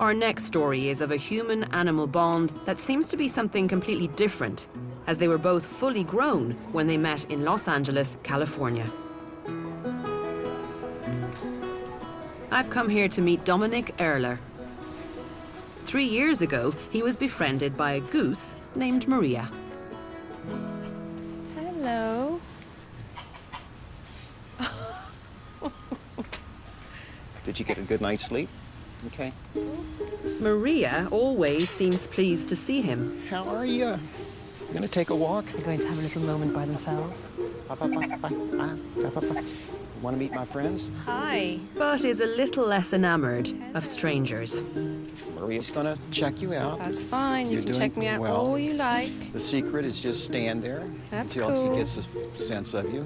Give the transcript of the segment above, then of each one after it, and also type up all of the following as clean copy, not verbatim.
Our next story is of a human-animal bond that seems to be something completely different, as they were both fully grown when they met in Los Angeles, California. I've come here to meet Dominic Erler. 3 years ago, he was befriended by a goose named Maria. Hello. Did you get a good night's sleep? Okay. Maria always seems pleased to see him. How are you? You gonna take a walk? They're going to have a little moment by themselves. Want to meet my friends? Hi. But is a little less enamored of strangers. Maria's gonna check you out. That's fine. You You're can check doing me out well. all you like. The secret is just stand there That's until cool. she gets a sense of you.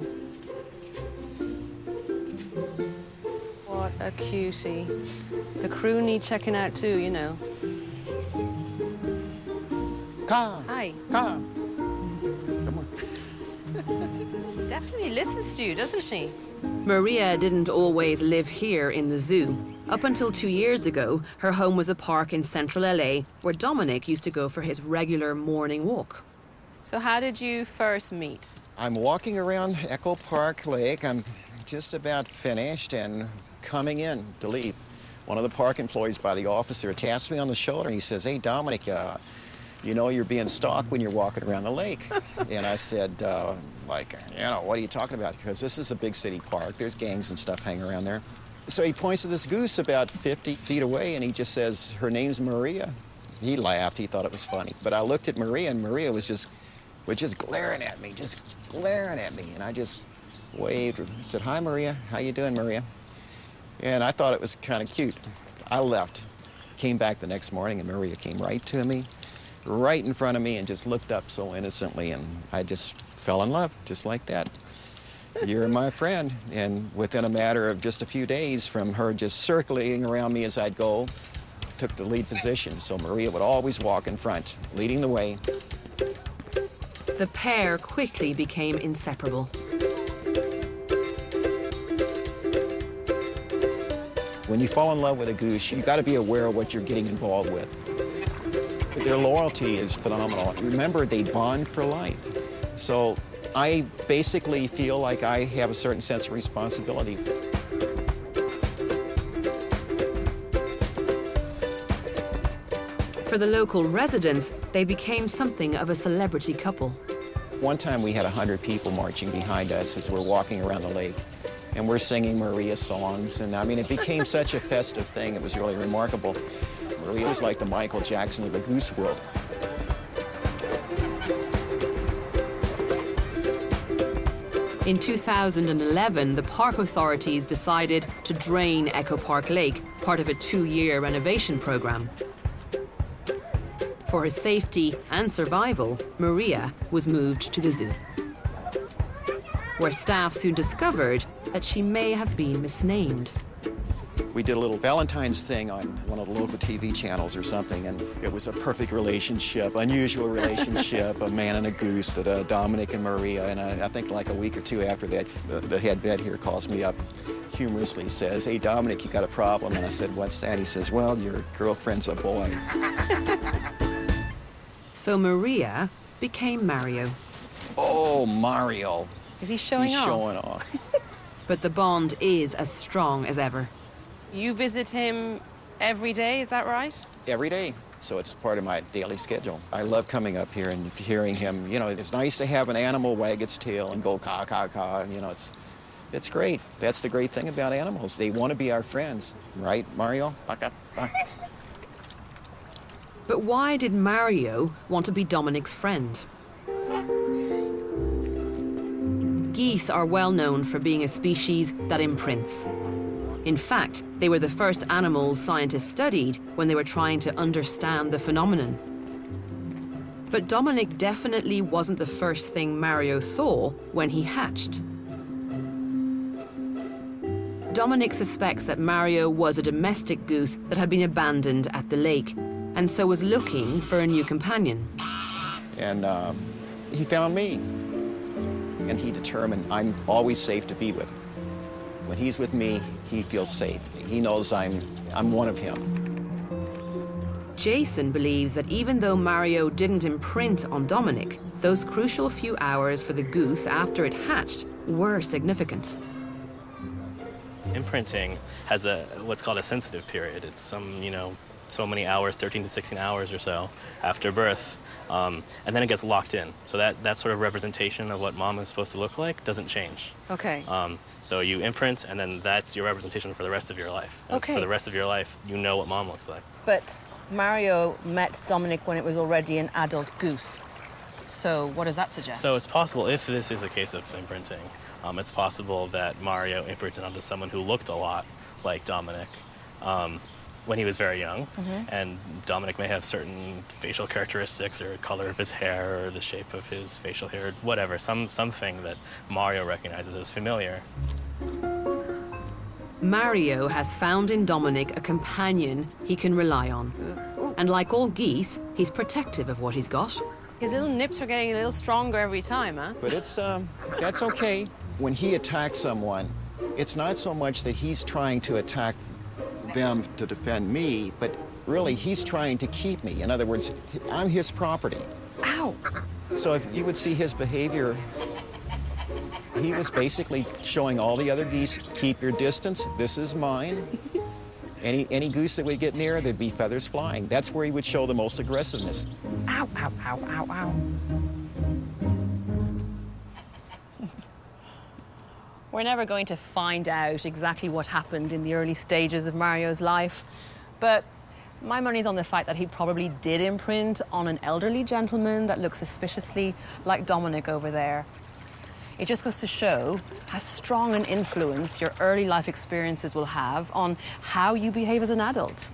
What a cutie. The crew need checking out too, you know. Come. Hi. Come. Come on. Definitely listens to you, doesn't she? Maria didn't always live here in the zoo. Up until 2 years ago, her home was a park in central LA where Dominic used to go for his regular morning walk. So how did you first meet? I'm walking around Echo Park Lake. I'm just about finished and coming in to leave. One of the park employees by the officer taps me on the shoulder and he says, "Hey, Dominic, you know you're being stalked when you're walking around the lake." And I said, what are you talking about? Because this is a big city park. There's gangs and stuff hanging around there. So he points to this goose about 50 feet away and he just says, "Her name's Maria." He laughed, he thought it was funny. But I looked at Maria and Maria was just glaring at me, And I just waved, said, "Hi, Maria, how you doing, Maria?" And I thought it was kind of cute. I left, came back the next morning and Maria came right to me, right in front of me and just looked up so innocently and I just fell in love, just like that. "You're my friend." And within a matter of just a few days from her just circulating around me as I'd go, took the lead position. So Maria would always walk in front, leading the way. The pair quickly became inseparable. When you fall in love with a goose, you got to be aware of what you're getting involved with. Their loyalty is phenomenal. Remember, they bond for life. So I basically feel like I have a certain sense of responsibility. For the local residents, they became something of a celebrity couple. One time we had 100 people marching behind us as we're walking around the lake. And we're singing Maria songs. And I mean, it became such a festive thing. It was really remarkable. Maria was like the Michael Jackson of the goose world. In 2011, the park authorities decided to drain Echo Park Lake, part of a 2-year renovation program. For her safety and survival, Maria was moved to the zoo, where staff soon discovered that she may have been misnamed. We did a little Valentine's thing on one of the local TV channels or something, and it was a perfect relationship, unusual relationship, a man and a goose, that Dominic and Maria. And I think like a week or two after that, the head vet here calls me up, humorously says, "Hey, Dominic, you got a problem?" And I said, "What's that?" He says, "Well, your girlfriend's a boy." So Maria became Mario. Oh, Mario. Is he showing He's off? showing off. But the bond is as strong as ever. You visit him every day, is that right? Every day. So it's part of my daily schedule. I love coming up here and hearing him. You know, it's nice to have an animal wag its tail and go caw, caw, caw. You know, it's great. That's the great thing about animals. They want to be our friends. Right, Mario? But why did Mario want to be Dominic's friend? Geese are well known for being a species that imprints. In fact, they were the first animals scientists studied when they were trying to understand the phenomenon. But Dominic definitely wasn't the first thing Mario saw when he hatched. Dominic suspects that Mario was a domestic goose that had been abandoned at the lake, and so was looking for a new companion. And he found me. And he determined I'm always safe to be with. When he's with me, he feels safe. He knows I'm one of him. Jason believes that even though Mario didn't imprint on Dominic, those crucial few hours for the goose after it hatched were significant. Imprinting has what's called a sensitive period. It's so many hours, 13 to 16 hours or so after birth, and then it gets locked in. So that sort of representation of what mom is supposed to look like doesn't change. Okay. So you imprint, and then that's your representation for the rest of your life. And Okay. for the rest of your life, you know what mom looks like. But Mario met Dominic when it was already an adult goose. So what does that suggest? So it's possible, if this is a case of imprinting, it's possible that Mario imprinted onto someone who looked a lot like Dominic when he was very young. And Dominic may have certain facial characteristics or color of his hair or the shape of his facial hair, whatever, something that Mario recognizes as familiar. Mario has found in Dominic a companion he can rely on. And like all geese, he's protective of what he's got. His little nips are getting a little stronger every time, huh? But that's okay. When he attacks someone, it's not so much that he's trying to attack them to defend me, but really he's trying to keep me. In other words, I'm his property. Ow! So if you would see his behavior, he was basically showing all the other geese, keep your distance, this is mine. Any goose that would get near, there'd be feathers flying. That's where he would show the most aggressiveness. Ow, ow, ow, ow, ow. We're never going to find out exactly what happened in the early stages of Mario's life, but my money's on the fact that he probably did imprint on an elderly gentleman that looks suspiciously like Dominic over there. It just goes to show how strong an influence your early life experiences will have on how you behave as an adult.